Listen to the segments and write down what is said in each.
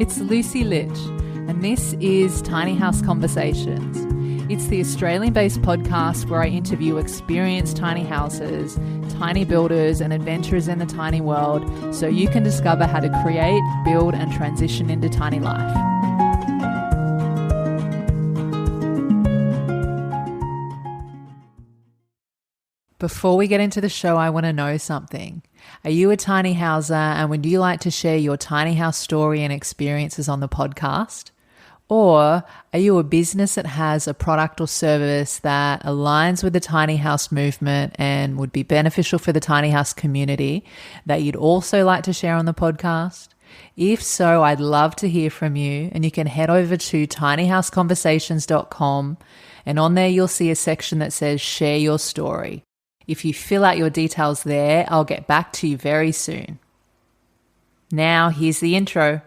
It's Lucy Litch, and this is Tiny House Conversations. It's the Australian-based podcast where I interview experienced tiny houses, tiny builders, and adventurers in the tiny world so you can discover how to create, build, and transition into tiny life. Before we get into the show, I want to know something. Are you a tiny houser, and would you like to share your tiny house story and experiences on the podcast? Or are you a business that has a product or service that aligns with the tiny house movement and would be beneficial for the tiny house community that you'd also like to share on the podcast? If so, I'd love to hear from you, and you can head over to tinyhouseconversations.com, and on there you'll see a section that says share your story. If you fill out your details there, I'll get back to you very soon. Now, here's the intro.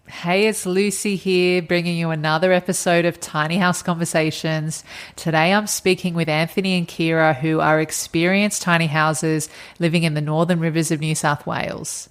Hey, it's Lucy here, bringing you another episode of Tiny House Conversations. Today I'm speaking with Anthony and Kirra, who are experienced tiny houses living in the Northern Rivers of New South Wales.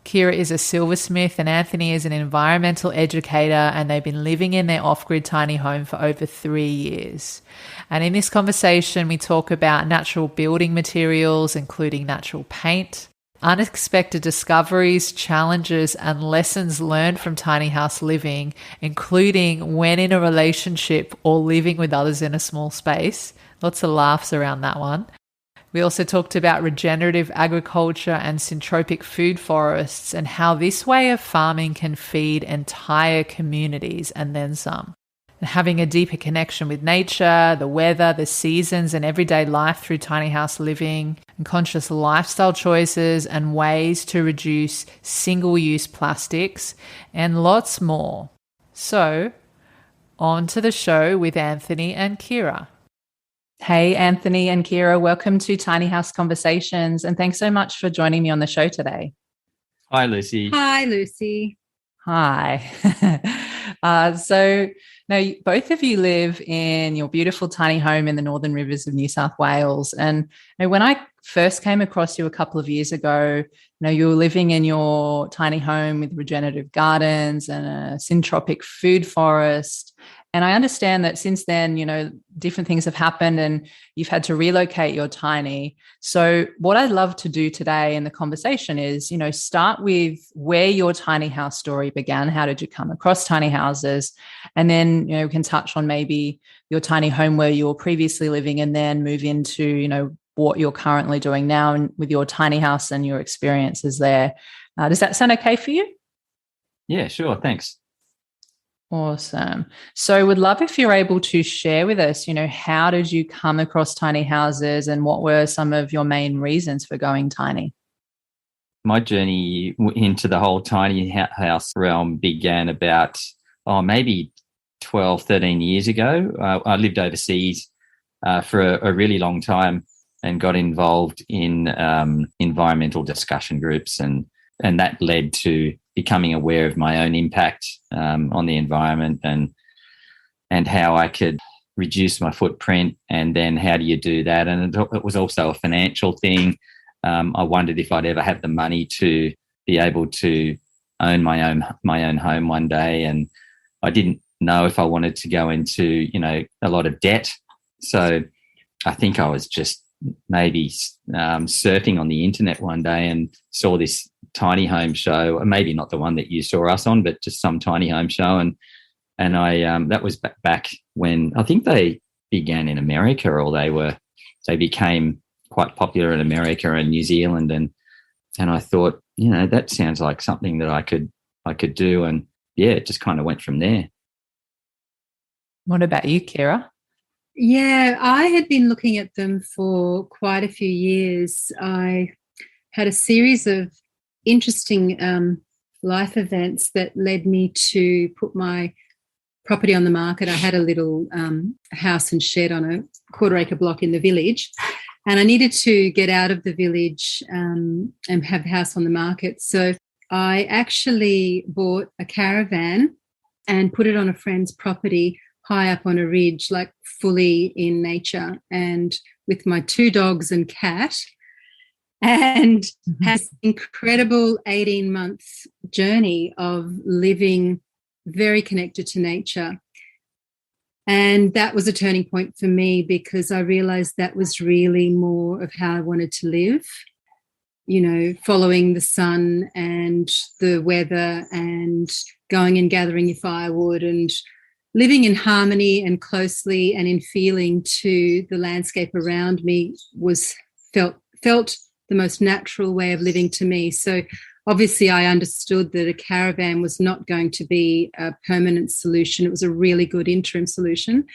Kirra is a silversmith and Anthony is an environmental educator, and they've been living in their off-grid tiny home for over 3 years. And in this conversation, we talk about natural building materials, including natural paint, unexpected discoveries, challenges, and lessons learned from tiny house living, including when in a relationship or living with others in a small space. Lots of laughs around that one. We also talked about regenerative agriculture and syntropic food forests and how this way of farming can feed entire communities and then some. And having a deeper connection with nature, the weather, the seasons, and everyday life through tiny house living, and conscious lifestyle choices and ways to reduce single-use plastics, and lots more. So, on to the show with Anthony and Kirra. Hey, Anthony and Kirra, welcome to Tiny House Conversations, and thanks so much for joining me on the show today. Hi, Lucy. Hi, Lucy. Hi. So now both of you live in your beautiful tiny home in the Northern Rivers of New South Wales. And when I first came across you a couple of years ago, you were living in your tiny home with regenerative gardens and a syntropic food forest. And I understand that since then, different things have happened and you've had to relocate your tiny. So what I'd love to do today in the conversation is, start with where your tiny house story began. How did you come across tiny houses? And then, we can touch on maybe your tiny home where you were previously living, and then move into, what you're currently doing now and with your tiny house and your experiences there. Does that sound okay for you? Yeah, sure. Thanks. Awesome. So would love if you're able to share with us, how did you come across tiny houses and what were some of your main reasons for going tiny? My journey into the whole tiny house realm began about, maybe 12, 13 years ago. I lived overseas for a really long time and got involved in environmental discussion groups, and that led to becoming aware of my own impact on the environment and how I could reduce my footprint, and then how do you do that? And it was also a financial thing. I wondered if I'd ever have the money to be able to own my own home one day, and I didn't know if I wanted to go into a lot of debt. So I think I was just maybe surfing on the internet one day and saw this tiny home show, maybe not the one that you saw us on, but just some tiny home show, and I that was back when I think they began in America, or they became quite popular in America and New Zealand, and I thought, that sounds like something that I could do, and it just kind of went from there. What about you, Kirra? Yeah, I had been looking at them for quite a few years. I had a series of interesting life events that led me to put my property on the market. I had a little house and shed on a quarter-acre block in the village, and I needed to get out of the village and have the house on the market. So I actually bought a caravan and put it on a friend's property high up on a ridge, like fully in nature, and with my 2 dogs and cat. and had this incredible 18-month journey of living very connected to nature. And that was a turning point for me because I realized that was really more of how I wanted to live, you know, following the sun and the weather and going and gathering your firewood and living in harmony and closely and in feeling to the landscape around me was felt the most natural way of living to me. So obviously I understood that a caravan was not going to be a permanent solution. It was a really good interim solution.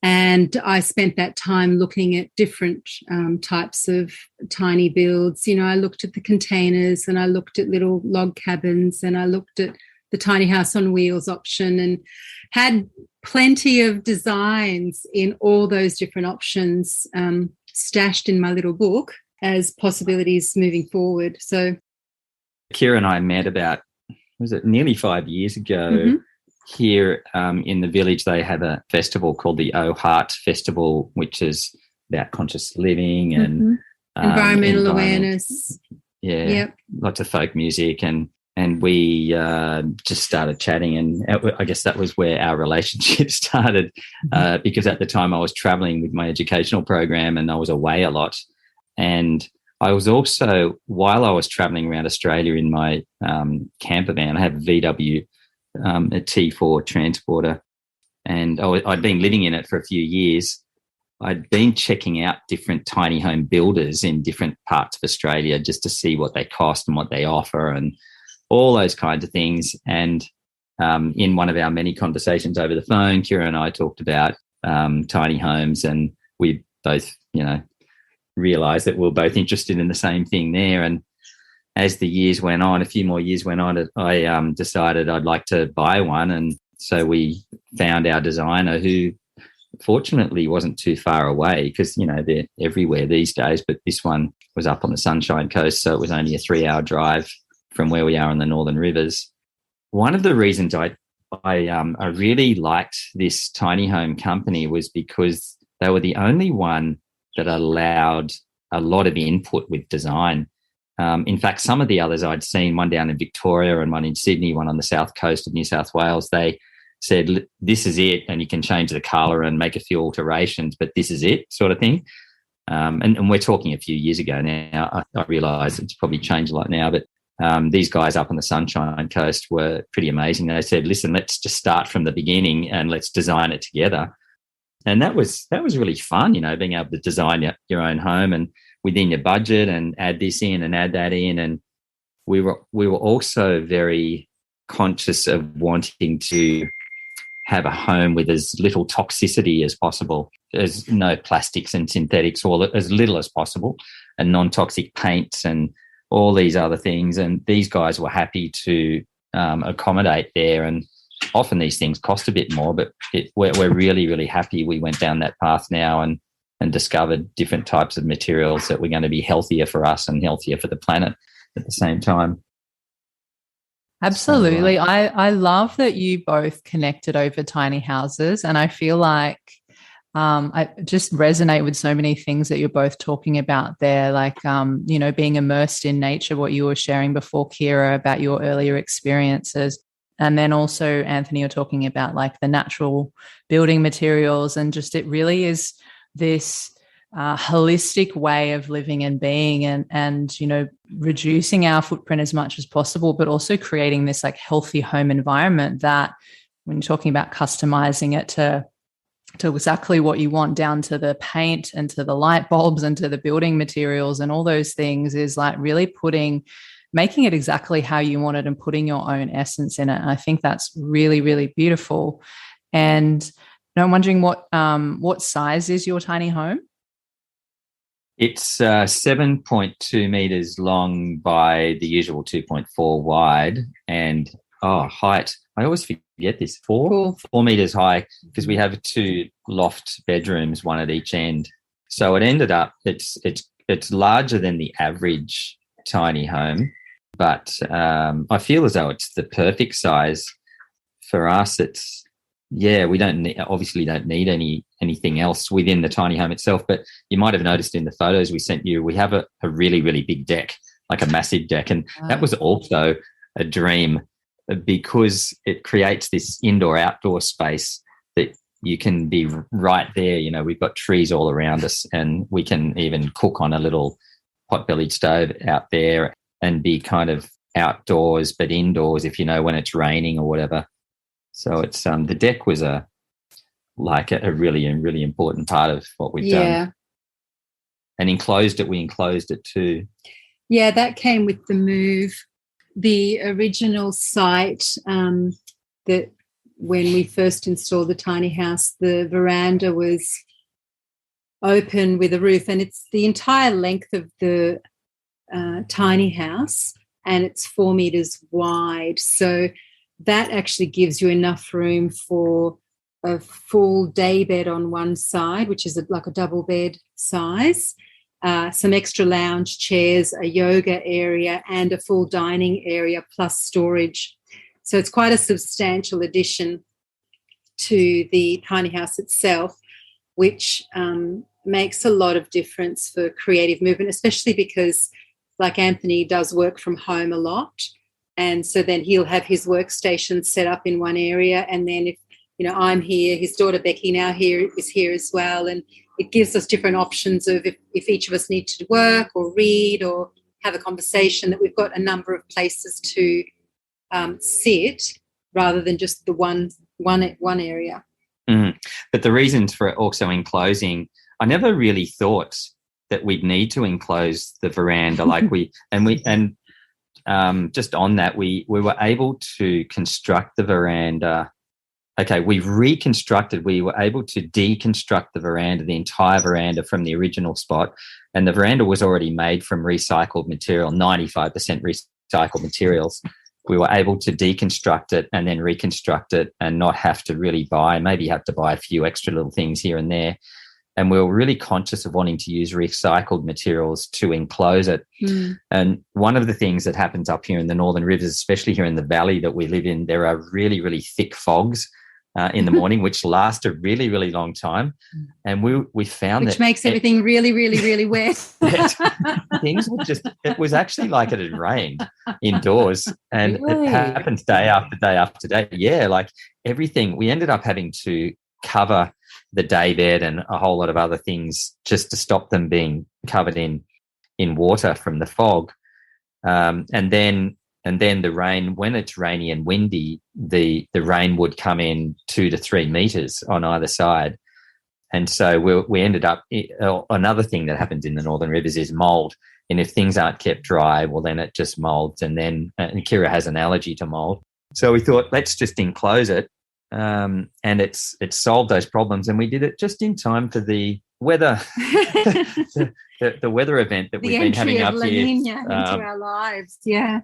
And I spent that time looking at different types of tiny builds. You know, I looked at the containers and I looked at little log cabins and I looked at the tiny house on wheels option and had plenty of designs in all those different options stashed in my little book as possibilities moving forward. So Kirra and I met about, was it nearly 5 years ago, here in the village. They have a festival called the O Heart Festival, which is about conscious living and environmental awareness. Yeah, yep. Lots of folk music, and we just started chatting, and I guess that was where our relationship started because at the time I was travelling with my educational program and I was away a lot. And I was also, while I was travelling around Australia in my camper van, I have a VW, a T4 transporter, and I'd been living in it for a few years. I'd been checking out different tiny home builders in different parts of Australia just to see what they cost and what they offer and all those kinds of things. And in one of our many conversations over the phone, Kirra and I talked about tiny homes, and we both, you know, realised that we were both interested in the same thing there. And as the years went on, a few more years went on, I decided I'd like to buy one. And so we found our designer, who fortunately wasn't too far away because, you know, they're everywhere these days, but this one was up on the Sunshine Coast, so it was only a 3-hour drive from where we are in the Northern Rivers. One of the reasons I really liked this tiny home company was because they were the only one that allowed a lot of input with design. In fact, some of the others I'd seen, one down in Victoria and one in Sydney, one on the south coast of New South Wales, they said, this is it, and you can change the colour and make a few alterations, but this is it, sort of thing. And we're talking a few years ago now. I realise it's probably changed a lot now, but these guys up on the Sunshine Coast were pretty amazing. They said, listen, let's just start from the beginning and let's design it together. And that was really fun, you know, being able to design your own home and within your budget and add this in and add that in. And we were also very conscious of wanting to have a home with as little toxicity as possible, as no plastics and synthetics, or as little as possible, and non-toxic paints and all these other things. And these guys were happy to accommodate there. And often these things cost a bit more, but we're really, really happy we went down that path now and discovered different types of materials that were going to be healthier for us and healthier for the planet at the same time. Absolutely. So, I love that you both connected over tiny houses, and I feel like I just resonate with so many things that you're both talking about there, like, you know, being immersed in nature, what you were sharing before, Kirra, about your earlier experiences. And then also, Anthony, you're talking about like the natural building materials, and just it really is this holistic way of living and being, and you know, reducing our footprint as much as possible, but also creating this like healthy home environment that, when you're talking about customizing it to exactly what you want, down to the paint and to the light bulbs and to the building materials and all those things, is like really making it exactly how you want it and putting your own essence in it. And I think that's really, really beautiful. And I'm wondering what size is your tiny home? It's 7.2 meters long by the usual 2.4 wide, and height. I always forget this. 4 meters high, because we have 2 loft bedrooms, one at each end. So it ended up it's larger than the average tiny home, but I feel as though it's the perfect size for us. we obviously don't need anything else within the tiny home itself. But you might have noticed in the photos we sent you, we have a really, really big deck, like a massive deck. And that was also a dream because it creates this indoor-outdoor space that you can be right there. You know, we've got trees all around us, and we can even cook on a little pot-bellied stove out there and be kind of outdoors but indoors if you know when it's raining or whatever. So it's the deck was a really important part of what we've done. And we enclosed it too. Yeah, that came with the move. The original site that when we first installed the tiny house, the veranda was open with a roof, and it's the entire length of the tiny house, and it's 4 meters wide. So that actually gives you enough room for a full day bed on one side, which is like a double bed size, some extra lounge chairs, a yoga area, and a full dining area plus storage. So it's quite a substantial addition to the tiny house itself, which makes a lot of difference for creative movement, especially because, like, Anthony does work from home a lot. And so then he'll have his workstation set up in one area. And then if, you know, I'm here, his daughter Becky now is here as well. And it gives us different options of if each of us need to work or read or have a conversation, that we've got a number of places to sit rather than just the one area. Mm-hmm. But the reasons for it also enclosing, I never really thought that we'd need to enclose the veranda just on that, we were able to construct the veranda. Okay, we were able to deconstruct the veranda, the entire veranda from the original spot. And the veranda was already made from recycled material, 95% recycled materials. We were able to deconstruct it and then reconstruct it and not have to really maybe have to buy a few extra little things here and there. And we were really conscious of wanting to use recycled materials to enclose it. Mm. And one of the things that happens up here in the Northern Rivers, especially here in the valley that we live in, there are really, really thick fogs in the morning, which last a really, really long time. And we found which makes everything really, really, really wet. Things would it was actually like it had rained indoors. And It happens day after day after day. Yeah, like everything. We ended up having to cover the day bed and a whole lot of other things just to stop them being covered in water from the fog. And then the rain, when it's rainy and windy, the rain would come in 2 to 3 meters on either side. And so we ended up, another thing that happens in the Northern Rivers is mold. And if things aren't kept dry, well, then it just molds. And Kirra has an allergy to mold. So we thought, let's just enclose it. And it's solved those problems. And we did it just in time for the weather, the weather event that we've been having up here. Into our lives, yeah.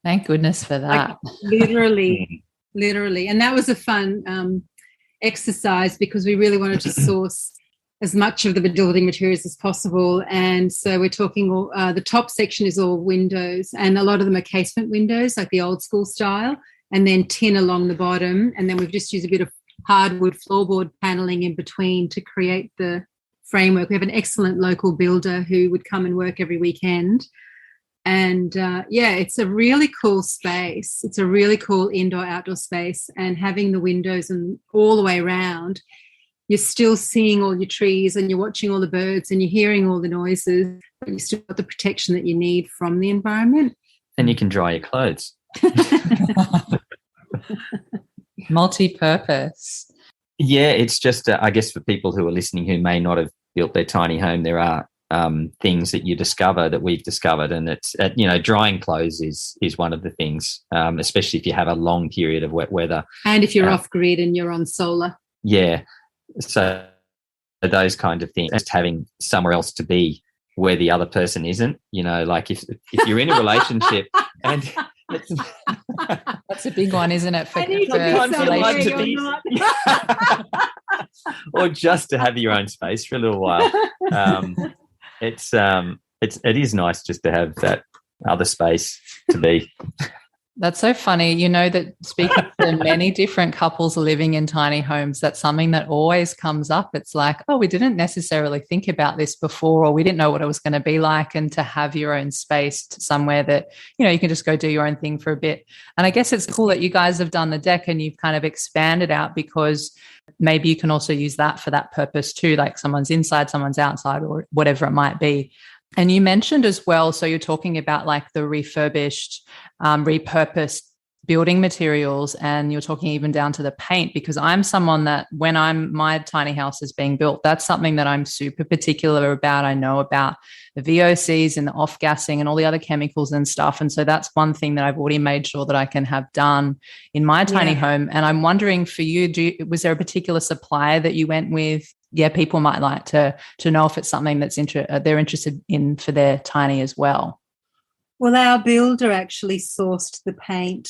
Thank goodness for that. Like, literally. And that was a fun exercise because we really wanted to source as much of the building materials as possible. And so we're talking the top section is all windows, and a lot of them are casement windows, like the old school style, and then tin along the bottom. And then we've just used a bit of hardwood floorboard paneling in between to create the framework. We have an excellent local builder who would come and work every weekend. And, it's a really cool space. It's a really cool indoor-outdoor space. And having the windows and all the way around, you're still seeing all your trees and you're watching all the birds and you're hearing all the noises, but you still got the protection that you need from the environment. And you can dry your clothes. Multi-purpose. Yeah, it's just, I guess, for people who are listening who may not have built their tiny home, there are things that you discover that we've discovered, and it's drying clothes is one of the things, especially if you have a long period of wet weather, and if you're off grid and you're on solar. Yeah, so those kind of things, just having somewhere else to be where the other person isn't. Like if you're in a relationship and that's a big one, isn't it? For or just to have your own space for a little while. It is nice just to have that other space to be. That's so funny. You know that speaking to many different couples living in tiny homes, that's something that always comes up. It's like, oh, we didn't necessarily think about this before, or we didn't know what it was going to be like. And to have your own space somewhere that, you can just go do your own thing for a bit. And I guess it's cool that you guys have done the deck and you've kind of expanded out, because maybe you can also use that for that purpose too, like someone's inside, someone's outside, or whatever it might be. And you mentioned as well, so you're talking about like the refurbished, repurposed building materials, and you're talking even down to the paint, because I'm someone that when my tiny house is being built, that's something that I'm super particular about. I know about the VOCs and the off-gassing and all the other chemicals and stuff. And so that's one thing that I've already made sure that I can have done in my tiny home. And I'm wondering for you, was there a particular supplier that you went with? Yeah, people might like to know if it's something that's they're interested in for their tiny as well. Well, our builder actually sourced the paint.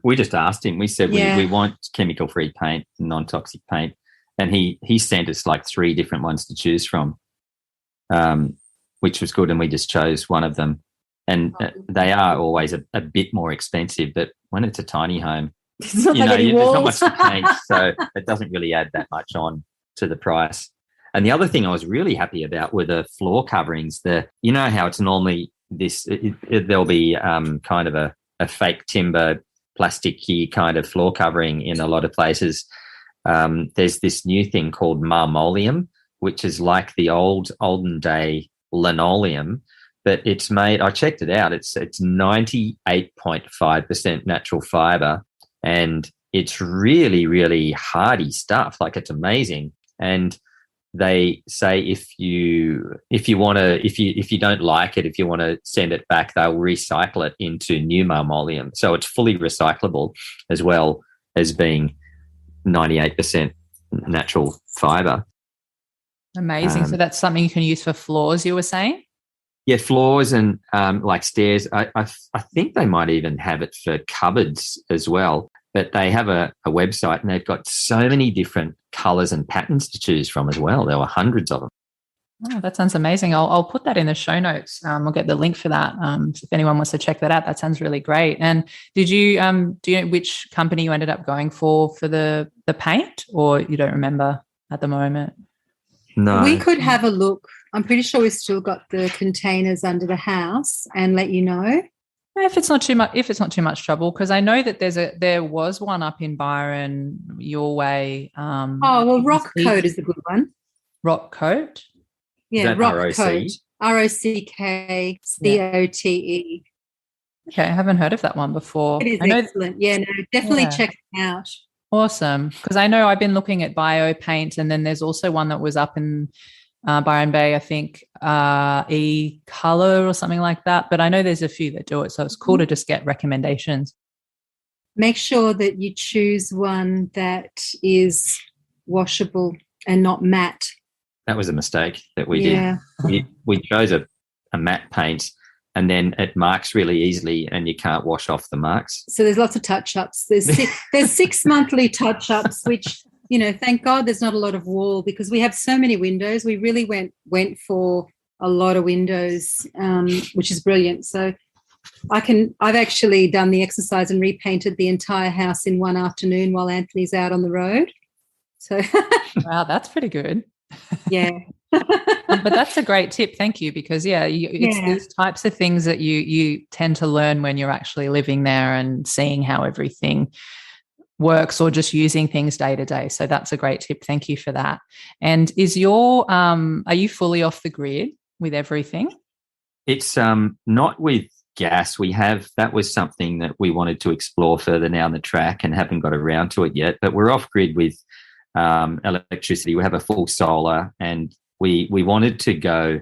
We just asked him. We said we want chemical-free paint, non-toxic paint, and he sent us like 3 different ones to choose from, which was good, and we just chose one of them. And they are always a bit more expensive, but when it's a tiny home, there's not much to paint, so it doesn't really add that much on to the price. And the other thing I was really happy about were the floor coverings. How it's normally there'll be kind of a fake timber, plasticky kind of floor covering in a lot of places. There's this new thing called marmoleum, which is like the olden day linoleum, but it's made, I checked it out, it's 98.5% natural fiber, and it's really, really hardy stuff. Like, it's amazing. And they say if you don't like it, if you want to send it back, they'll recycle it into new marmoleum. So it's fully recyclable, as well as being 98% natural fiber. Amazing. So that's something you can use for floors, you were saying? Yeah, floors and like stairs. I think they might even have it for cupboards as well. But they have a website, and they've got so many different colours and patterns to choose from as well. There were hundreds of them. Oh, that sounds amazing. I'll put that in the show notes. I'll get the link for that. So if anyone wants to check that out, that sounds really great. And did you do you know which company you ended up going for the paint, or you don't remember at the moment? No. We could have a look. I'm pretty sure we've still got the containers under the house, and let you know. If it's not too much trouble, because I know that there was one up in Byron your way. Rock Coat is a good one. Rock Coat? Yeah, Rock ROC? Coat. ROCKCOTE. Okay, I haven't heard of that one before. It is excellent. Yeah, no, definitely check it out. Awesome. Because I know I've been looking at bio paint, and then there's also one that was up in Byron Bay, I think, E-Color or something like that. But I know there's a few that do it, so it's cool to just get recommendations. Make sure that you choose one that is washable and not matte. That was a mistake that we did. We chose a matte paint, and then it marks really easily, and you can't wash off the marks. So there's lots of touch-ups. There's 6 monthly touch-ups, which, thank God there's not a lot of wall, because we have so many windows. We really went for a lot of windows, which is brilliant. So I've actually done the exercise and repainted the entire house in one afternoon while Anthony's out on the road. So wow, that's pretty good. Yeah. But that's a great tip. Thank you. Because it's these types of things that you tend to learn when you're actually living there and seeing how everything works, or just using things day to day. So that's a great tip. Thank you for that. And is are you fully off the grid with everything? It's not with gas. That was something that we wanted to explore further down the track and haven't got around to it yet, but we're off grid with electricity. We have a full solar, and we wanted to go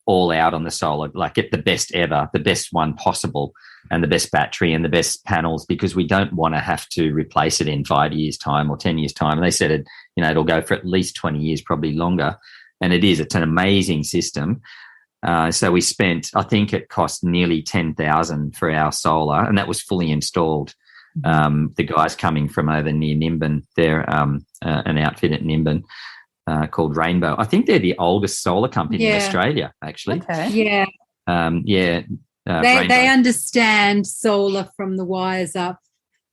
all out on the solar, like get the best ever, the best one possible, and the best battery and the best panels, because we don't want to have to replace it in 5 years' time or 10 years' time. And they said it'll go for at least 20 years, probably longer. And it's an amazing system. So we spent, I think it cost nearly $10,000 for our solar, and that was fully installed. The guys coming from over near Nimbin, they're an outfit at Nimbin called Rainbow. I think they're the oldest solar company in Australia, actually. Okay. Yeah. They understand solar from the wires up.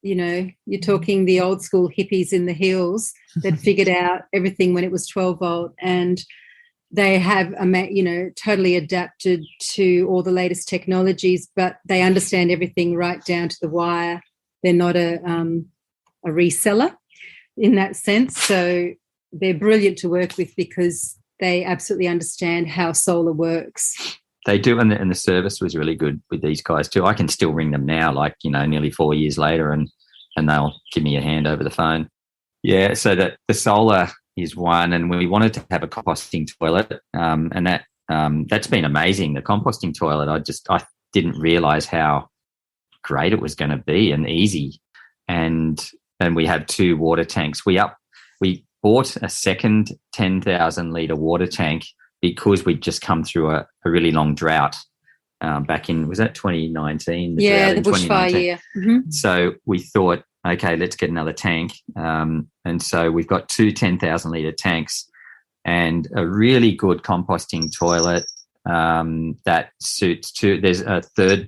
You're talking the old school hippies in the hills that figured out everything when it was 12 volt, and they have, totally adapted to all the latest technologies, but they understand everything right down to the wire. They're not a reseller in that sense. So they're brilliant to work with because they absolutely understand how solar works. They do, and the service was really good with these guys too. I can still ring them now, nearly 4 years later, and they'll give me a hand over the phone. Yeah, so that the solar is one, and we wanted to have a composting toilet, and that's been amazing. The composting toilet, I didn't realise how great it was going to be and easy, and we have 2 water tanks. We bought a second 10,000 litre water tank because we'd just come through a really long drought back in, was that 2019? Yeah, the bushfire year. Mm-hmm. So we thought, okay, let's get another tank. And so we've got 2 10,000 litre tanks and a really good composting toilet that suits 2. There's a third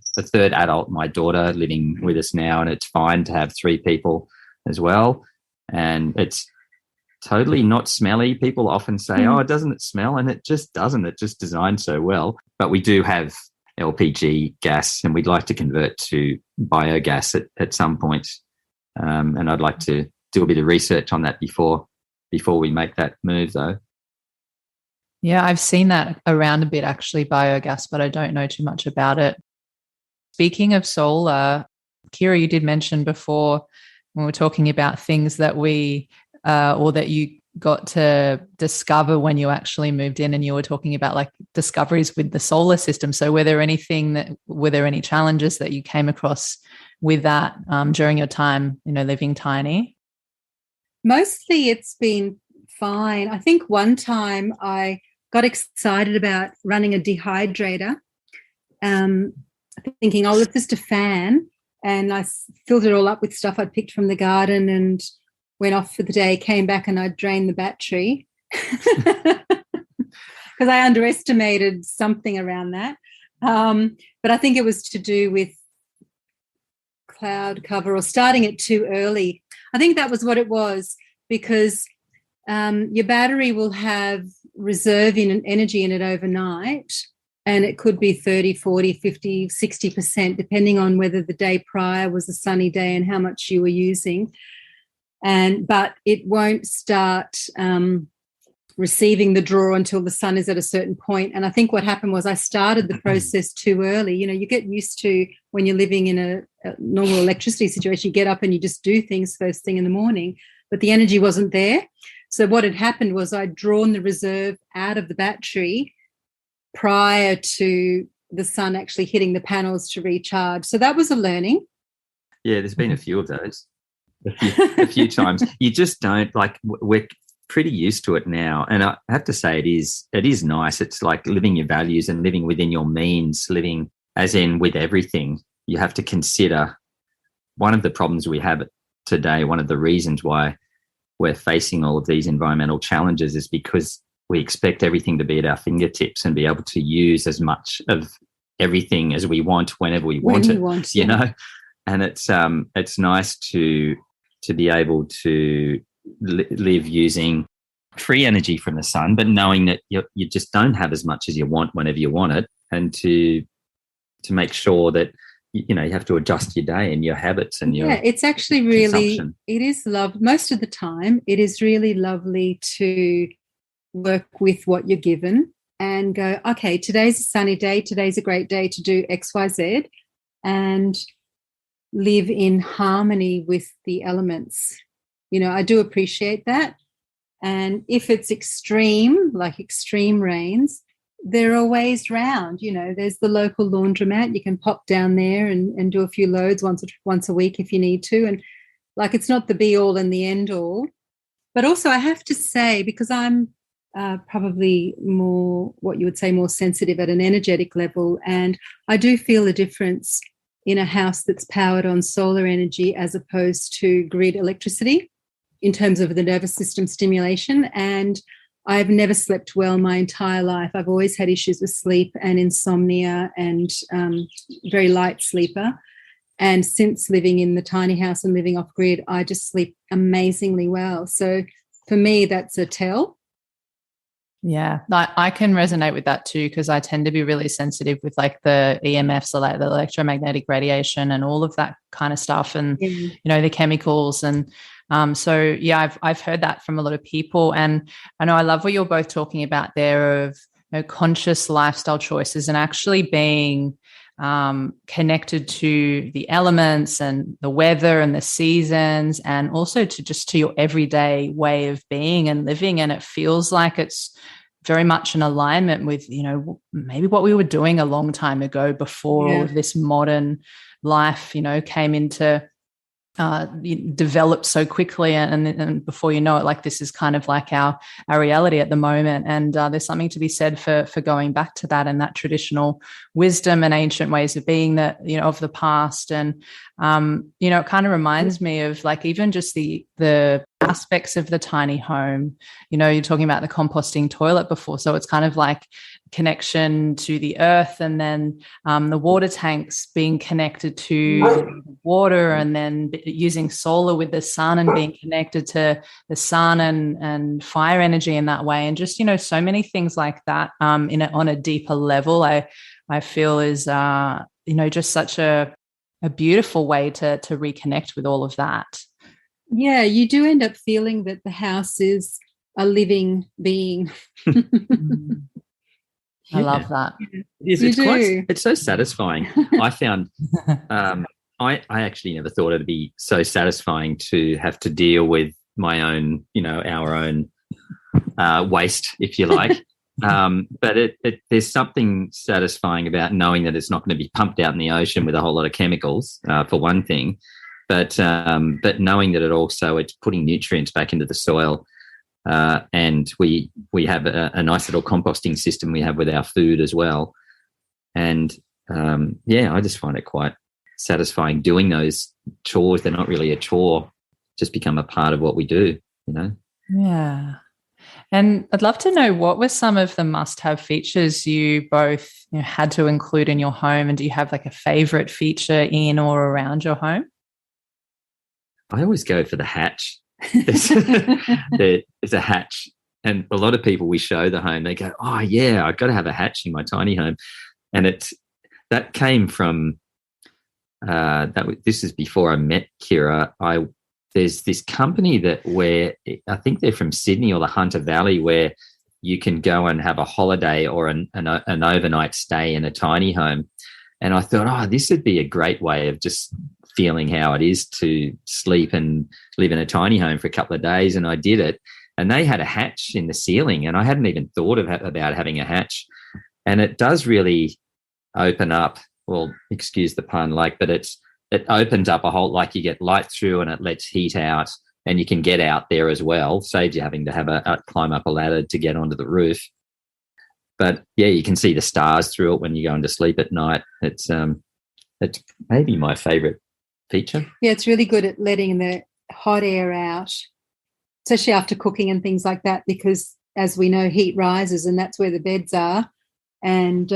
adult, my daughter, living with us now, and it's fine to have 3 people as well. And it's totally not smelly. People often say, oh, doesn't it smell? And it just doesn't. It's just designed so well. But we do have LPG gas, and we'd like to convert to biogas at some point. And I'd like to do a bit of research on that before we make that move, though. Yeah, I've seen that around a bit, actually, biogas, but I don't know too much about it. Speaking of solar, Kirra, you did mention before when we were talking about things that or that you got to discover when you actually moved in, and you were talking about like discoveries with the solar system. So were there any challenges that you came across with that during your time, living tiny? Mostly it's been fine. I think one time I got excited about running a dehydrator, thinking, oh, it's just a fan. And I filled it all up with stuff I'd picked from the garden and went off for the day, came back and I drained the battery because I underestimated something around that. But I think it was to do with cloud cover or starting it too early. I think that was what it was, because your battery will have reserve in energy in it overnight, and it could be 30, 40, 50, 60%, depending on whether the day prior was a sunny day and how much you were using. But it won't start receiving the draw until the sun is at a certain point. And I think what happened was I started the process too early. You get used to, when you're living in a normal electricity situation, you get up and you just do things first thing in the morning, but the energy wasn't there. So what had happened was I'd drawn the reserve out of the battery prior to the sun actually hitting the panels to recharge. So that was a learning. Yeah, there's been a few of those. A few times. You just don't, we're pretty used to it now. And I have to say it is nice. It's like living your values and living within your means, living as in with everything. You have to consider one of the problems we have today, one of the reasons why we're facing all of these environmental challenges is because we expect everything to be at our fingertips and be able to use as much of everything as we want whenever we want it, you know? And it's nice to be able to live using free energy from the sun, but knowing that you just don't have as much as you want whenever you want it, and to make sure that you have to adjust your day and your habits and your it's actually really it is most of the time it is really lovely to work with what you're given and go, okay, today's a sunny day, today's a great day to do XYZ, and live in harmony with the elements. I do appreciate that. And if it's extreme, like extreme rains, there are ways round. There's the local laundromat. You can pop down there and do a few loads once a week if you need to. And it's not the be all and the end all. But also I have to say, because I'm probably more, what you would say, more sensitive at an energetic level, and I do feel a difference in a house that's powered on solar energy as opposed to grid electricity in terms of the nervous system stimulation. And I've never slept well my entire life. I've always had issues with sleep and insomnia and very light sleeper. And since living in the tiny house and living off grid, I just sleep amazingly well. So for me, that's a tell. Yeah, I can resonate with that too, because I tend to be really sensitive with like the EMFs, or like the electromagnetic radiation and all of that kind of stuff, and you know, the chemicals. And so yeah, I've heard that from a lot of people. And I know I love what you're both talking about there of, you know, conscious lifestyle choices and actually being connected to the elements and the weather and the seasons, and also to your everyday way of being and living. And it feels like it's very much in alignment with, you know, maybe what we were doing a long time ago before all of this modern life, you know, came into developed so quickly, and before you know it, like, this is kind of like our reality at the moment. And there's something to be said for going back to that and that traditional wisdom and ancient ways of being that, you know, of the past. And you know, it kind of reminds me of like even just the aspects of the tiny home. You know, you're talking about the composting toilet before, so it's kind of like connection to the earth, and then the water tanks being connected to the water, and then using solar with the sun and being connected to the sun and fire energy in that way. And just, you know, so many things like that on a deeper level, I feel is you know, just such a beautiful way to reconnect with all of that. Yeah, you do end up feeling that the house is a living being. I love that. It's so satisfying. I found I actually never thought it'd be so satisfying to have to deal with my own, you know, our own waste, if you like. But there's something satisfying about knowing that it's not going to be pumped out in the ocean with a whole lot of chemicals, for one thing. But knowing that it's putting nutrients back into the soil. And we have a nice little composting system we have with our food as well. And I just find it quite satisfying doing those chores. They're not really a chore, just become a part of what we do, you know? Yeah. And I'd love to know, what were some of the must-have features you both, you know, had to include in your home? And do you have like a favorite feature in or around your home? I always go for the hatch. There's a hatch, and a lot of people we show the home, they go, oh yeah, I've got to have a hatch in my tiny home. And that came from this is before I met Kirra. There's this company where I think they're from Sydney or the Hunter Valley, where you can go and have a holiday or an overnight stay in a tiny home. And I thought, this would be a great way of just feeling how it is to sleep and live in a tiny home for a couple of days. And I did it. And they had a hatch in the ceiling, and I hadn't even thought about having a hatch. And it does really open up, well, excuse the pun, but it opens up a whole, like, you get light through and it lets heat out, and you can get out there as well. Saves you having to have a climb up a ladder to get onto the roof. But yeah, you can see the stars through it when you go into sleep at night. It's maybe my favorite feature. Yeah, it's really good at letting the hot air out, especially after cooking and things like that, because as we know, heat rises, and that's where the beds are. And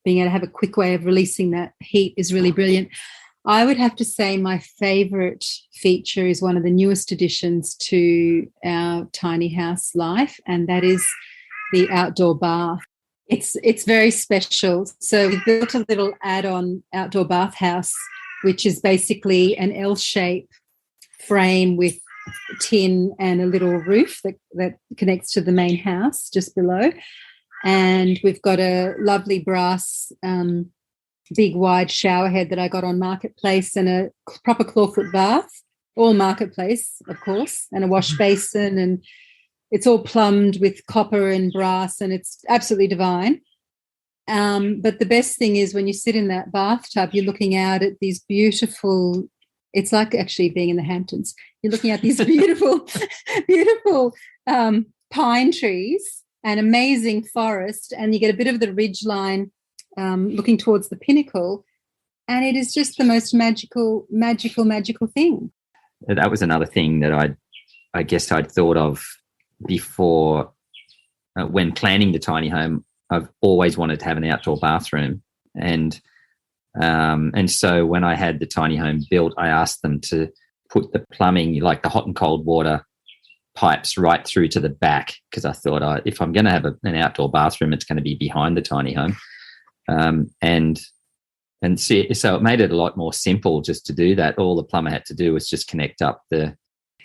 being able to have a quick way of releasing that heat is really brilliant. I would have to say my favourite feature is one of the newest additions to our tiny house life, and that is the outdoor bath. It's very special. So we built a little add-on outdoor bathhouse, which is basically an L-shape frame with tin and a little roof that connects to the main house just below. And we've got a lovely brass big wide shower head that I got on Marketplace, and a proper clawfoot bath, all Marketplace, of course, and a wash basin, and it's all plumbed with copper and brass, and it's absolutely divine. But the best thing is when you sit in that bathtub, you're looking out at these beautiful, it's like actually being in the Hamptons. You're looking at these beautiful, beautiful pine trees and amazing forest, and you get a bit of the ridge line looking towards the pinnacle, and it is just the most magical thing. That was another thing that I guess I'd thought of before when planning the tiny home, I've always wanted to have an outdoor bathroom. And so when I had the tiny home built, I asked them to put the plumbing, like the hot and cold water pipes, right through to the back, because I thought, if I'm going to have an outdoor bathroom, it's going to be behind the tiny home. So it made it a lot more simple just to do that. All the plumber had to do was just connect up to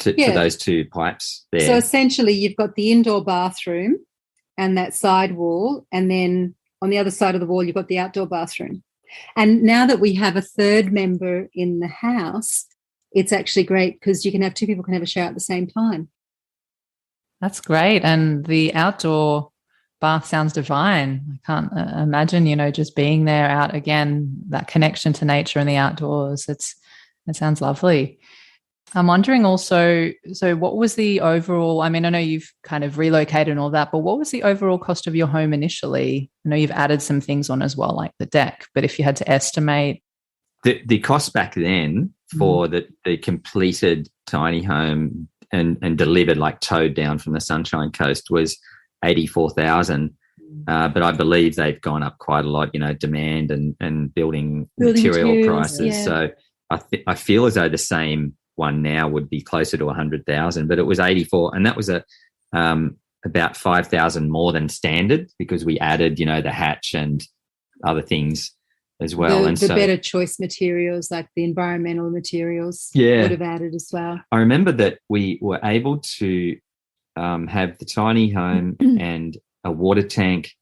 those two pipes there. So essentially you've got the indoor bathroom and that side wall, and then on the other side of the wall you've got the outdoor bathroom. And now that we have a third member in the house, it's actually great because you can have two people can have a shower at the same time. That's great. And the outdoor bath sounds divine. I can't imagine, just being there out again, that connection to nature and the outdoors. It sounds lovely. I'm wondering also, so what was the overall, I know you've kind of relocated and all that, but what was the overall cost of your home initially? I know you've added some things on as well, like the deck, but if you had to estimate. The cost back then for the completed tiny home and delivered, like towed down from the Sunshine Coast, was $84,000. But I believe they've gone up quite a lot, demand and building material prices. Yeah. So I feel as though the same one now would be closer to 100,000, but it was 84, and that was about 5,000 more than standard because we added, the hatch and other things as well. The better choice materials, like the environmental materials, would have added as well. I remember that we were able to have the tiny home and a water tank,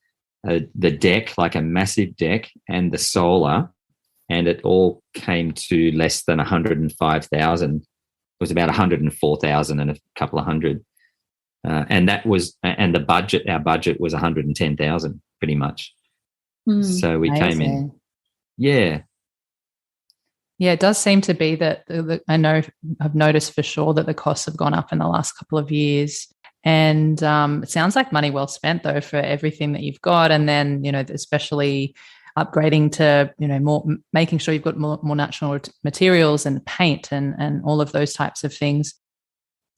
the deck, like a massive deck, and the solar, and it all came to less than 105,000. It was about 104,000 and a couple of hundred, and the budget. Our budget was 110,000, pretty much. So we came in. Yeah. Yeah, it does seem to be that I've noticed for sure that the costs have gone up in the last couple of years. And it sounds like money well spent, though, for everything that you've got. And then, especially upgrading to, more, making sure you've got more natural materials and paint and all of those types of things.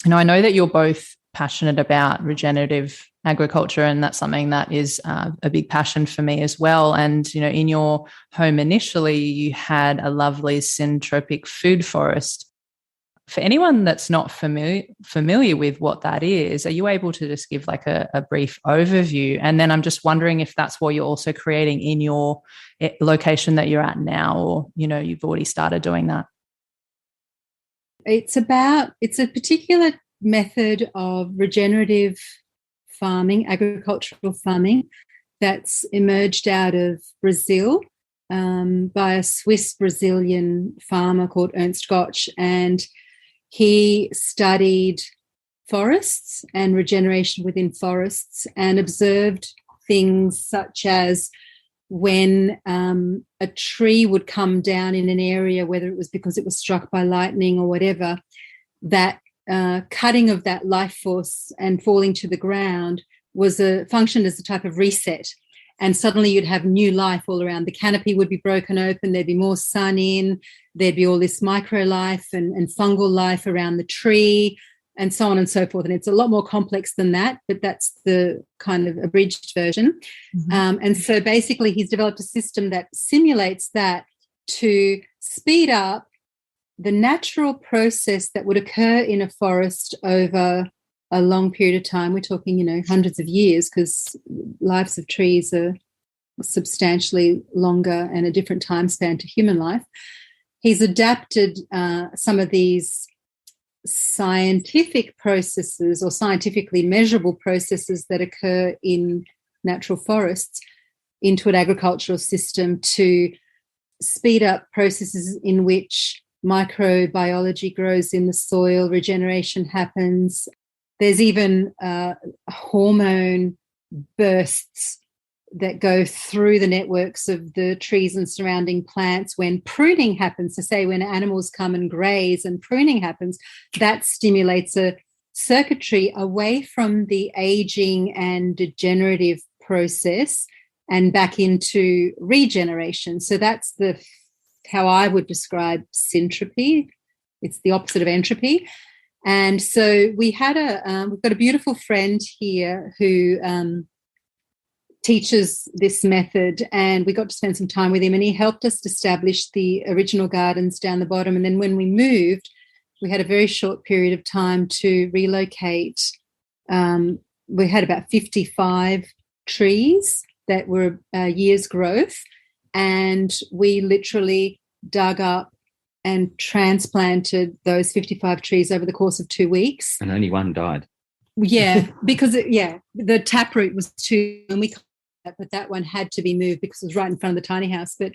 I know that you're both passionate about regenerative agriculture, and that's something that is a big passion for me as well. And, in your home initially, you had a lovely syntropic food forest. For anyone that's not familiar with what that is, are you able to just give like a brief overview? And then I'm just wondering if that's what you're also creating in your location that you're at now, or, you've already started doing that. It's a particular method of regenerative farming, agricultural farming, that's emerged out of Brazil by a Swiss-Brazilian farmer called Ernst Gotch, and he studied forests and regeneration within forests and observed things such as when a tree would come down in an area, whether it was because it was struck by lightning or whatever, that cutting of that life force and falling to the ground functioned as a type of reset. And suddenly you'd have new life all around. The canopy would be broken open, there'd be more sun in, there'd be all this micro life and fungal life around the tree, and so on and so forth. And it's a lot more complex than that, but that's the kind of abridged version. And so basically he's developed a system that simulates that to speed up the natural process that would occur in a forest over a long period of time. We're talking, hundreds of years, because lives of trees are substantially longer and a different time span to human life. He's adapted some of these scientific processes or scientifically measurable processes that occur in natural forests into an agricultural system to speed up processes in which microbiology grows in the soil, regeneration happens. There's even hormone bursts that go through the networks of the trees and surrounding plants when pruning happens. So say when animals come and graze and pruning happens, that stimulates a circuitry away from the aging and degenerative process and back into regeneration. So that's how I would describe syntropy. It's the opposite of entropy. And so we've got a beautiful friend here who teaches this method, and we got to spend some time with him, and he helped us establish the original gardens down the bottom. And then when we moved, we had a very short period of time to relocate. We had about 55 trees that were year's growth, and we literally dug up and transplanted those 55 trees over the course of 2 weeks. And only one died. Yeah, because the taproot was too, and but that one had to be moved because it was right in front of the tiny house. But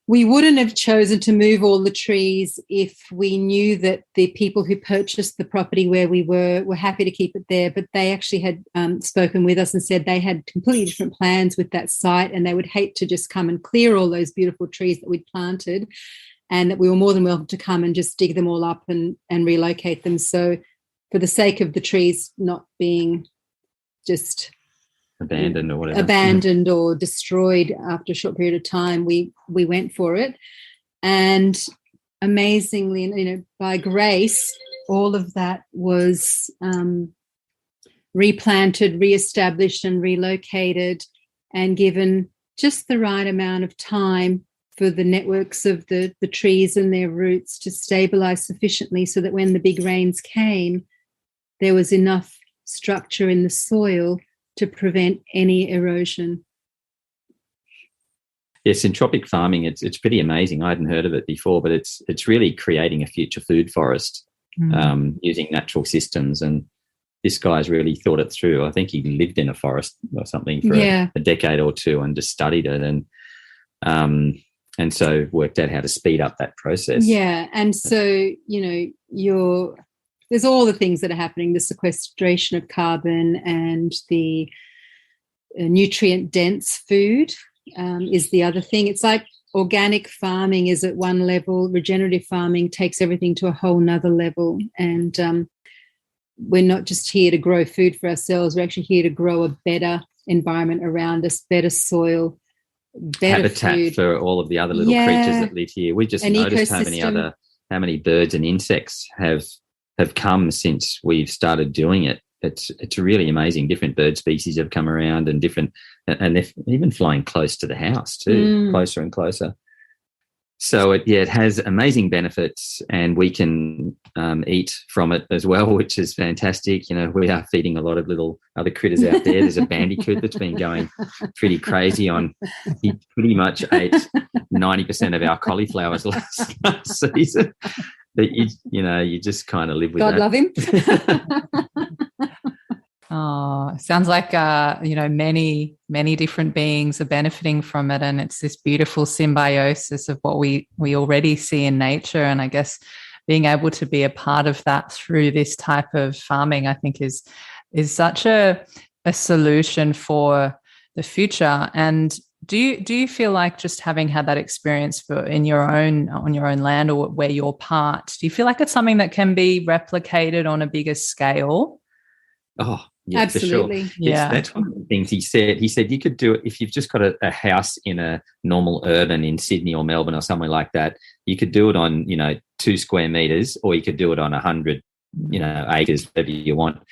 we wouldn't have chosen to move all the trees if we knew that the people who purchased the property where we were happy to keep it there. But they actually had spoken with us and said they had completely different plans with that site, and they would hate to just come and clear all those beautiful trees that we'd planted, and that we were more than welcome to come and just dig them all up and relocate them. So for the sake of the trees not being just abandoned or destroyed after a short period of time, we went for it. And amazingly, by grace, all of that was replanted, reestablished and relocated, and given just the right amount of time for the networks of the trees and their roots to stabilize sufficiently so that when the big rains came, there was enough structure in the soil to prevent any erosion. Yes, in tropic farming, it's pretty amazing. I hadn't heard of it before, but it's really creating a future food forest using natural systems. And this guy's really thought it through. I think he lived in a forest or something for a decade or two and just studied it, and so worked out how to speed up that process. Yeah, and so there's all the things that are happening, the sequestration of carbon and the nutrient-dense food is the other thing. It's like organic farming is at one level, regenerative farming takes everything to a whole nother level. And we're not just here to grow food for ourselves, we're actually here to grow a better environment around us, better soil, better habitat food for all of the other little creatures that live here. We just noticed ecosystem. how many birds and insects have come since we've started doing it. It's really amazing. Different bird species have come around, and they're even flying close to the house too, closer and closer. So it has amazing benefits, and we can eat from it as well, which is fantastic. We are feeding a lot of little other critters out there. There's a bandicoot that's been going pretty crazy he pretty much ate 90% of our cauliflowers last season. But you just kind of live with God that. love him. Oh, sounds like many different beings are benefiting from it, and it's this beautiful symbiosis of what we already see in nature. And I guess being able to be a part of that through this type of farming, I think is such a solution for the future. And do you feel like, just having had that experience on your own land or where you're part, do you feel like it's something that can be replicated on a bigger scale? Oh, yeah, absolutely. For sure. Yeah, that's one of the things he said. He said you could do it if you've just got a house in a normal urban in Sydney or Melbourne or somewhere like that. You could do it on 2 square meters, or you could do it on 100 acres, whatever you want.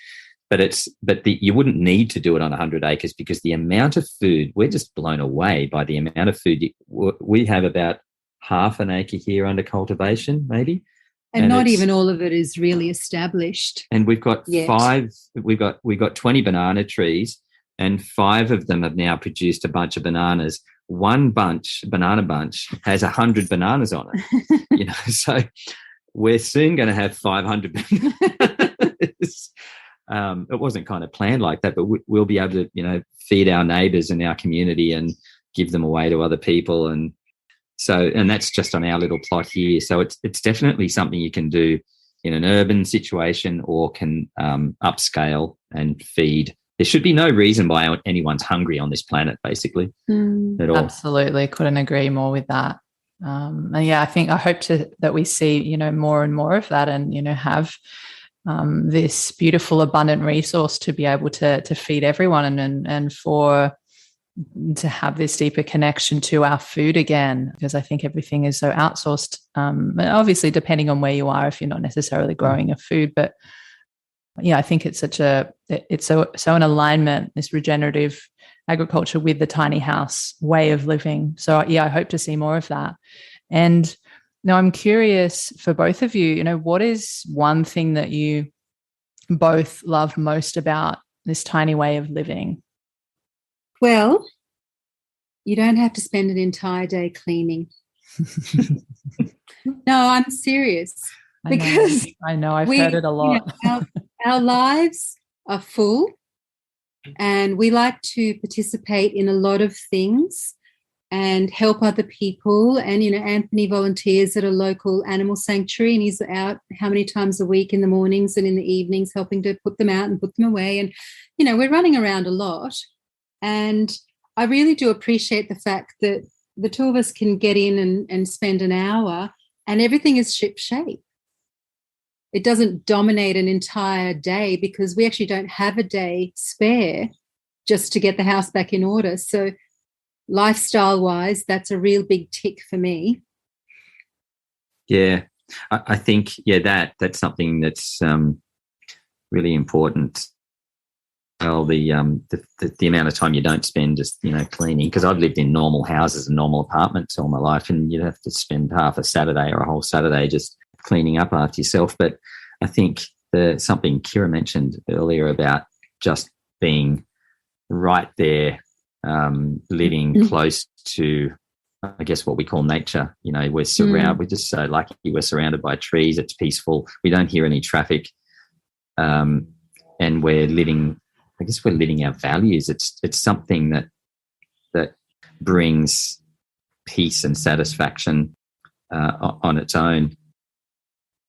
But you wouldn't need to do it on 100 acres, because the amount of food, we're just blown away by the amount of food. We have about half an acre here under cultivation, maybe. And not even all of it is really established. And we've got we've got 20 banana trees, and 5 of them have now produced a bunch of bananas. One banana bunch has 100 bananas on it. So we're soon going to have 500 bananas. It wasn't kind of planned like that, but we'll be able to, feed our neighbours and our community and give them away to other people. And that's just on our little plot here. So it's definitely something you can do in an urban situation, or can upscale and feed. There should be no reason why anyone's hungry on this planet, basically, at all. Absolutely. Couldn't agree more with that. And I hope that we see, more and more of that, and, have this beautiful, abundant resource to be able to feed everyone, and for to have this deeper connection to our food again, because I think everything is so outsourced. Obviously, depending on where you are, if you're not necessarily growing your food, but yeah, I think it's so in alignment, this regenerative agriculture with the tiny house way of living. So yeah, I hope to see more of that. And now I'm curious for both of you, what is one thing that you both love most about this tiny way of living? Well, you don't have to spend an entire day cleaning. No, I'm serious. Because I know I've heard it a lot. Our lives are full, and we like to participate in a lot of things and help other people. And, Anthony volunteers at a local animal sanctuary, and he's out how many times a week in the mornings and in the evenings helping to put them out and put them away. And, we're running around a lot. And I really do appreciate the fact that the two of us can get in and spend an hour and everything is ship-shape. It doesn't dominate an entire day because we actually don't have a day spare just to get the house back in order. So lifestyle-wise, that's a real big tick for me. Yeah, I think, that's something that's really important. Well, the amount of time you don't spend just, cleaning, because I've lived in normal houses and normal apartments all my life, and you'd have to spend half a Saturday or a whole Saturday just cleaning up after yourself. But I think something Kirra mentioned earlier about just being right there, living close to, I guess, what we call nature. We're just so lucky. We're surrounded by trees. It's peaceful. We don't hear any traffic, and we're living our values. It's something that brings peace and satisfaction on its own.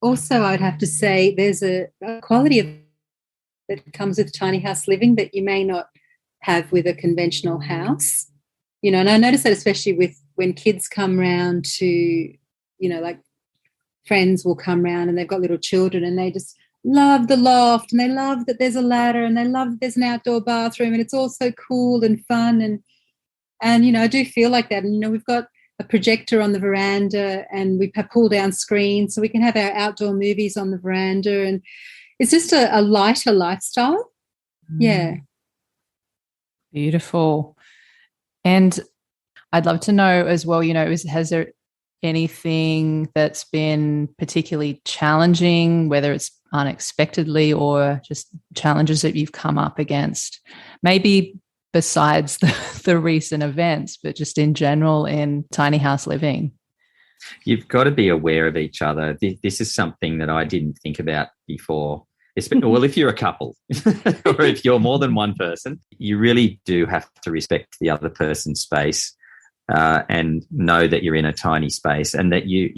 Also, I'd have to say there's a quality that comes with tiny house living that you may not have with a conventional house. And I notice that especially with when kids come round to, like friends will come round and they've got little children and they just love the loft and they love that there's a ladder and they love that there's an outdoor bathroom and it's all so cool and fun. And I do feel like that. And, we've got a projector on the veranda and we pull down screens so we can have our outdoor movies on the veranda, and it's just a lighter lifestyle. Yeah. Beautiful. And I'd love to know as well, has there anything that's been particularly challenging, whether it's unexpectedly or just challenges that you've come up against, maybe besides the recent events, but just in general in tiny house living? You've got to be aware of each other. This is something that I didn't think about before. Well, if you're a couple or if you're more than one person, you really do have to respect the other person's space and know that you're in a tiny space and that you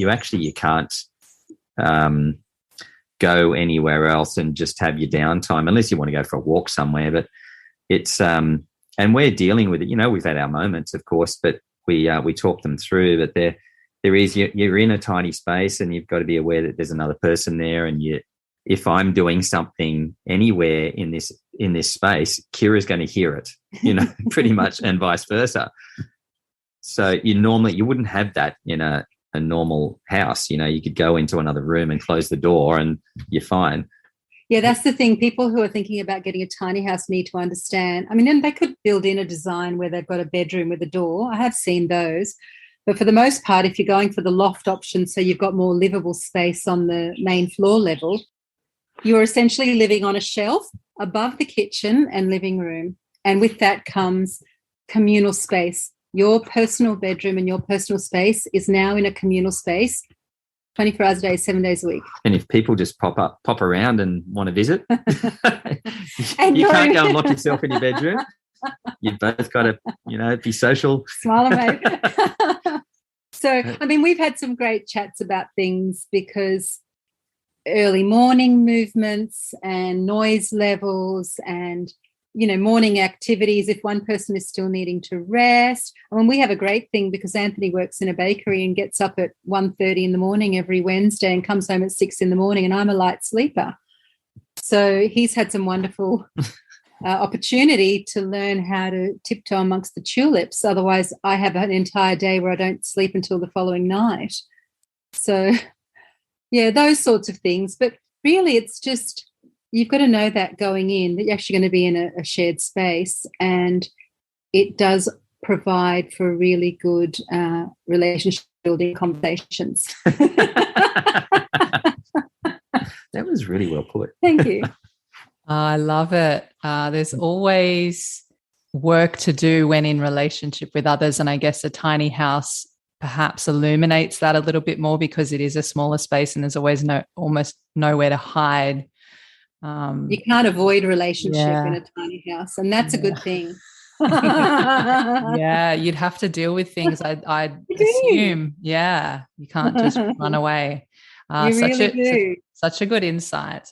can't go anywhere else and just have your downtime unless you want to go for a walk somewhere. But it's and we're dealing with it. We've had our moments, of course, but we talk them through. But there is you're in a tiny space and you've got to be aware that there's another person there. And if I'm doing something anywhere in this space, Kirra's going to hear it, pretty much, and vice versa. So you wouldn't have that in a normal house. You could go into another room and close the door and you're fine. Yeah, that's the thing. People who are thinking about getting a tiny house need to understand. I mean, and they could build in a design where they've got a bedroom with a door. I have seen those. But for the most part, if you're going for the loft option, so you've got more livable space on the main floor level, you're essentially living on a shelf above the kitchen and living room. And with that comes communal space. Your personal bedroom and your personal space is now in a communal space 24 hours a day, 7 days a week. And if people just pop around and want to visit, you can't go and lock yourself in your bedroom. You've both got to, be social. Smile and wave. So, I mean, we've had some great chats about things because early morning movements and noise levels and, morning activities, if one person is still needing to rest. I mean, we have a great thing because Anthony works in a bakery and gets up at 1:30 in the morning every Wednesday and comes home at 6 in the morning, and I'm a light sleeper. So he's had some wonderful opportunity to learn how to tiptoe amongst the tulips. Otherwise, I have an entire day where I don't sleep until the following night. So, yeah, those sorts of things. But really, it's just you've got to know that going in, that you're actually going to be in a shared space, and it does provide for really good relationship building conversations. That was really well put. Thank you. I love it. There's always work to do when in relationship with others. And I guess a tiny house perhaps illuminates that a little bit more because it is a smaller space and there's always almost nowhere to hide. You can't avoid relationship in a tiny house, and that's a good thing. Yeah, you'd have to deal with things, I'd assume. Yeah, you can't just run away. You really do. Such a good insight.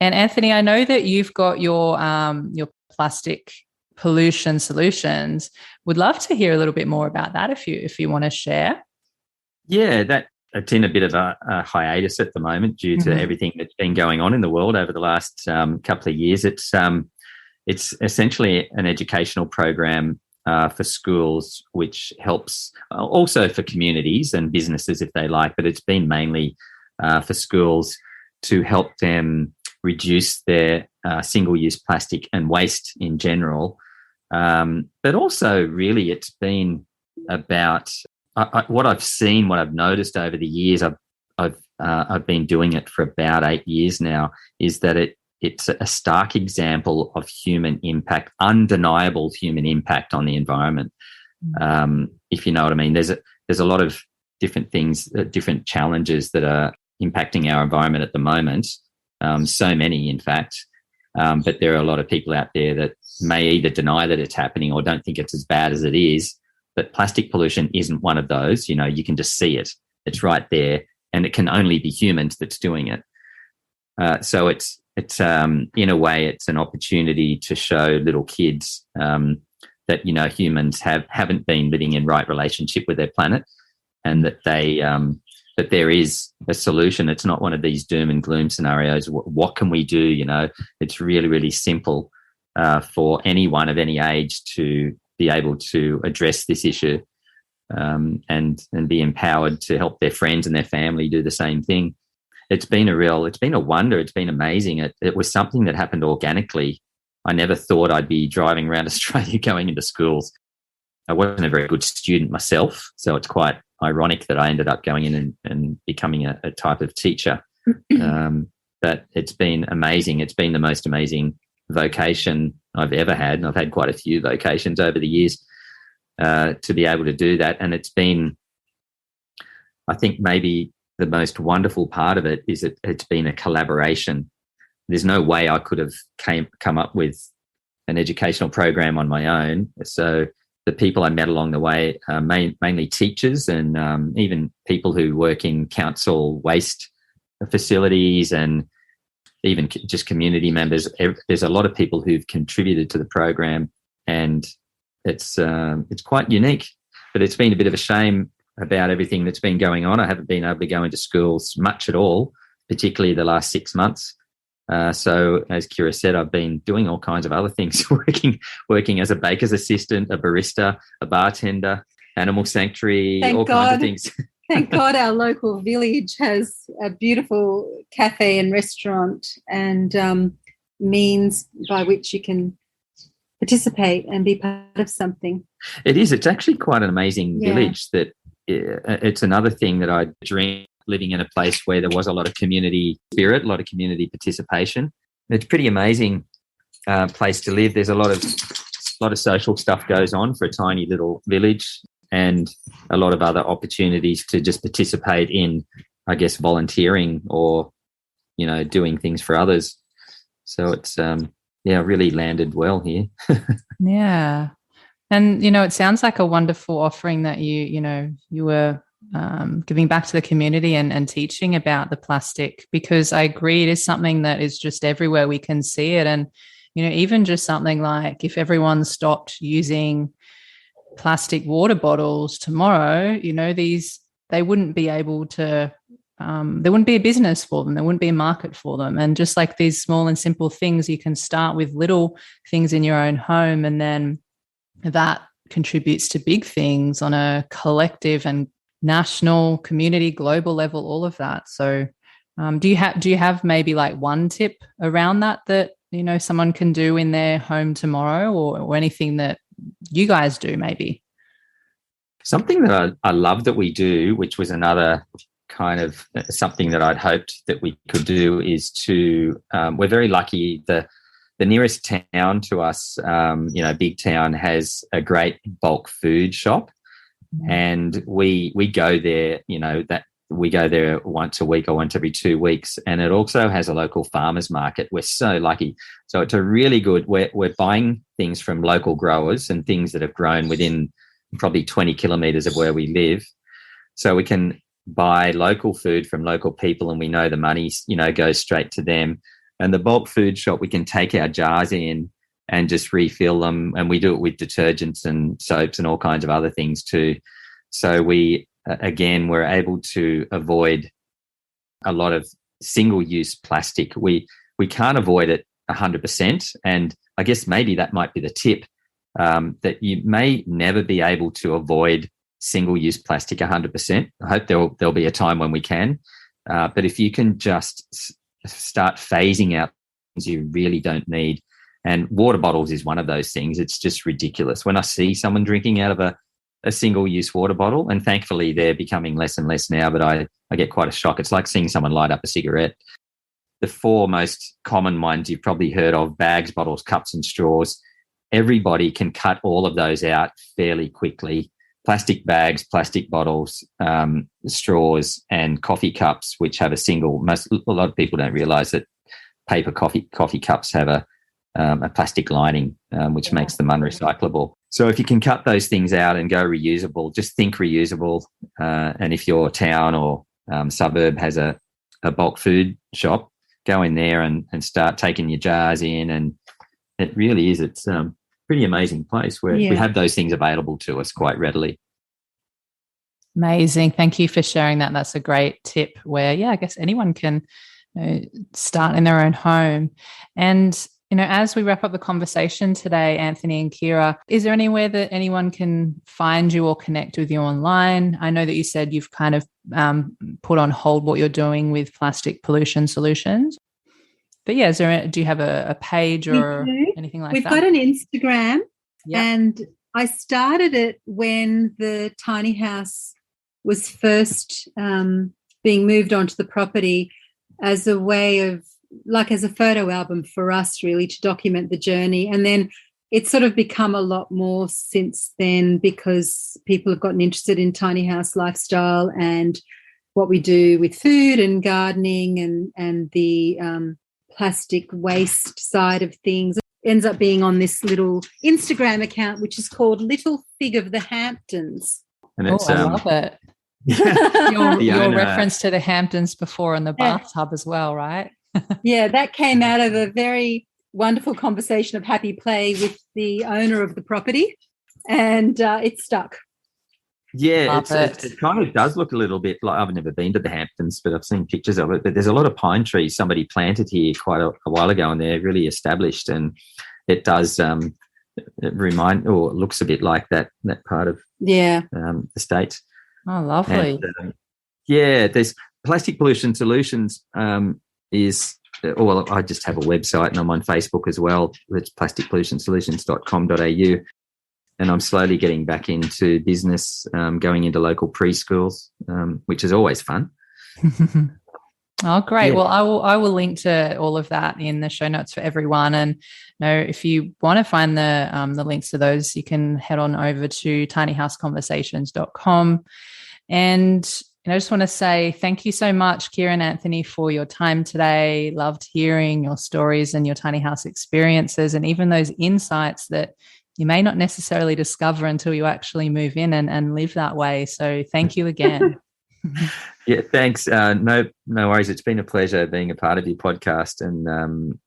And Anthony, I know that you've got your plastic pollution solutions. Would love to hear a little bit more about that if you want to share. Yeah, it's in a bit of a hiatus at the moment due to everything that's been going on in the world over the last couple of years. It's essentially an educational program for schools, which helps also for communities and businesses if they like, but it's been mainly for schools to help them reduce their single-use plastic and waste in general. But also really it's been about what I've seen, what I've noticed over the years, I've been doing it for about 8 years now, is that it's a stark example of human impact, undeniable human impact on the environment. If you know what I mean, there's a lot of different things, different challenges that are impacting our environment at the moment. So many, in fact. But there are a lot of people out there that may either deny that it's happening or don't think it's as bad as it is. But plastic pollution isn't one of those. You know, you can just see it. It's right there, and it can only be humans that's doing it. So it's in a way, it's an opportunity to show little kids that, you know, humans haven't been living in right relationship with their planet, and that that there is a solution. It's not one of these doom and gloom scenarios. What can we do? You know, it's really, really simple for anyone of any age to be able to address this issue and be empowered to help their friends and their family do the same thing. It's been a wonder. It's been amazing. It was something that happened organically. I never thought I'd be driving around Australia going into schools. I wasn't a very good student myself, so it's quite ironic that I ended up going in and becoming a type of teacher. But it's been amazing. It's been the most amazing vocation I've ever had, and I've had quite a few vocations over the years to be able to do that. And it's been, I think, maybe the most wonderful part of it is it's been a collaboration. There's no way I could have come up with an educational program on my own. So the people I met along the way are mainly teachers and even people who work in council waste facilities and even just community members. There's a lot of people who've contributed to the program, and it's quite unique. But it's been a bit of a shame about everything that's been going on. I haven't been able to go into schools much at all, particularly the last 6 months. So as Kirra said, I've been doing all kinds of other things, working as a baker's assistant, a barista, a bartender, animal sanctuary, kinds of things. Thank God our local village has a beautiful cafe and restaurant and means by which you can participate and be part of something. It is. It's actually quite an amazing village. That it's another thing that I dream, living in a place where there was a lot of community spirit, a lot of community participation. It's a pretty amazing place to live. There's a lot of social stuff goes on for a tiny little village, and a lot of other opportunities to just participate in, I guess, volunteering or, you know, doing things for others. So it's really landed well here. Yeah. And, you know, it sounds like a wonderful offering that you were giving back to the community and teaching about the plastic, because I agree it is something that is just everywhere. We can see it. And, you know, even just something like if everyone stopped using plastic water bottles tomorrow, you know, they wouldn't be able to there wouldn't be a business for them. There wouldn't be a market for them. And just like these small and simple things, you can start with little things in your own home, and then that contributes to big things on a collective and national, community, global level, all of that. So do you have maybe like one tip around that someone can do in their home tomorrow, or anything that you guys do maybe? Something that I love that we do, which was another kind of something that I'd hoped that we could do, is to we're very lucky. The nearest town to us, big town, has a great bulk food shop, and we go there. We go there once a week or once every 2 weeks, and it also has a local farmers market. We're so lucky. So it's a really good. We're buying things from local growers and things that have grown within probably 20 kilometres of where we live, so we can buy local food from local people, and we know the money, goes straight to them. And the bulk food shop, we can take our jars in and just refill them, and we do it with detergents and soaps and all kinds of other things too. So we're able to avoid a lot of single-use plastic. We can't avoid it 100%, and I guess maybe that might be the tip, that you may never be able to avoid single-use plastic 100%. I hope there'll be a time when we can. But if you can just start phasing out things you really don't need, and water bottles is one of those things. It's just ridiculous. When I see someone drinking out of a single-use water bottle, and thankfully they're becoming less and less now, but I get quite a shock. It's like seeing someone light up a cigarette. The 4 most common ones you've probably heard of: bags, bottles, cups and straws. Everybody can cut all of those out fairly quickly. Plastic bags, plastic bottles, straws, and coffee cups, which have a lot of people don't realise that paper coffee cups have a plastic lining, which makes them unrecyclable. So if you can cut those things out and go reusable, just think reusable. And if your town or suburb has a bulk food shop, go in there and start taking your jars in. And it really is, it's pretty amazing place where we have those things available to us quite readily. Amazing. Thank you for sharing that. That's a great tip where, I guess anyone can start in their own home. And, as we wrap up the conversation today, Anthony and Kirra, is there anywhere that anyone can find you or connect with you online? I know that you said you've kind of put on hold what you're doing with plastic pollution solutions. But do you have a page or anything like that? We've got an Instagram, and I started it when the tiny house was first being moved onto the property, as a way of, like, as a photo album for us, really, to document the journey. And then it's sort of become a lot more since then, because people have gotten interested in tiny house lifestyle and what we do with food and gardening and the plastic waste side of things. It ends up being on this little Instagram account, which is called Little Fig of the Hamptons. And it's, I love it. your reference to the Hamptons before in the bathtub as well, right? That came out of a very wonderful conversation of happy play with the owner of the property, and it stuck. Yeah, it kind of does look a little bit like, I've never been to the Hamptons, but I've seen pictures of it. But there's a lot of pine trees somebody planted here quite a while ago, and they're really established. And it does looks a bit like that part of the States. Oh, lovely. And, there's Plastic Pollution Solutions I just have a website, and I'm on Facebook as well. It's plasticpollutionsolutions.com.au. And I'm slowly getting back into business, going into local preschools, which is always fun. Oh, great. Yeah. Well, I will link to all of that in the show notes for everyone. And if you want to find the links to those, you can head on over to tinyhouseconversations.com. And I just want to say thank you so much, Kirra and Anthony, for your time today. Loved hearing your stories and your tiny house experiences, and even those insights that you may not necessarily discover until you actually move in and live that way. So thank you again. Yeah, thanks. No worries. It's been a pleasure being a part of your podcast, and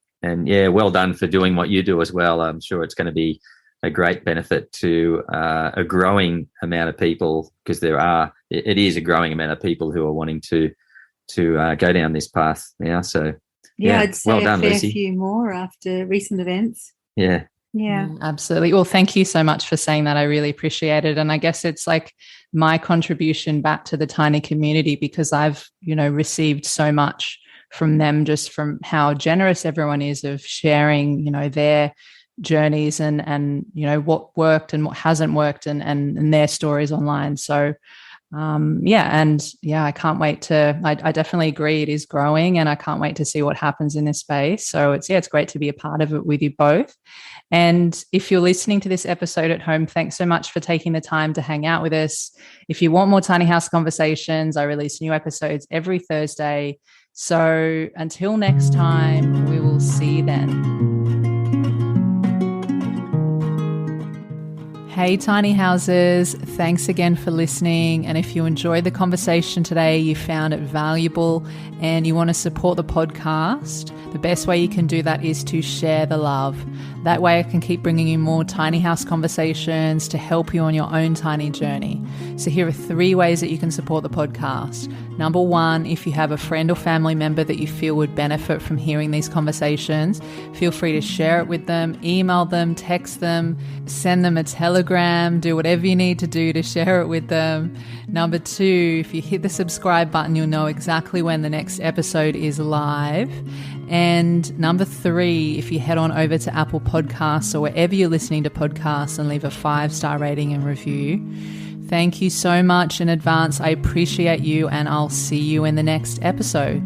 well done for doing what you do as well. I'm sure it's going to be a great benefit to a growing amount of people, because it is a growing amount of people who are wanting to go down this path now. So I'd say well done, a fair Lucy. few more after recent events. Yeah. Yeah. Absolutely. Well, thank you so much for saying that. I really appreciate it. And I guess it's like my contribution back to the tiny community, because I've, received so much from them, just from how generous everyone is of sharing, their journeys and what worked and what hasn't worked and their stories online. So I can't wait I definitely agree it is growing, and I can't wait to see what happens in this space. So it's great to be a part of it with you both. And if you're listening to this episode at home, thanks so much for taking the time to hang out with us. If you want more Tiny House conversations, I release new episodes every Thursday. So until next time, we will see you then. Hey, Tiny Houses, thanks again for listening. And if you enjoyed the conversation today, you found it valuable, and you want to support the podcast, the best way you can do that is to share the love. That way I can keep bringing you more tiny house conversations to help you on your own tiny journey. So here are 3 ways that you can support the podcast. Number 1, if you have a friend or family member that you feel would benefit from hearing these conversations, feel free to share it with them, email them, text them, send them a telegram, do whatever you need to do to share it with them. Number 2, if you hit the subscribe button, you'll know exactly when the next episode is live. And number 3, if you head on over to Apple Podcasts or wherever you're listening to podcasts and leave a 5-star rating and review. Thank you so much in advance. I appreciate you, and I'll see you in the next episode.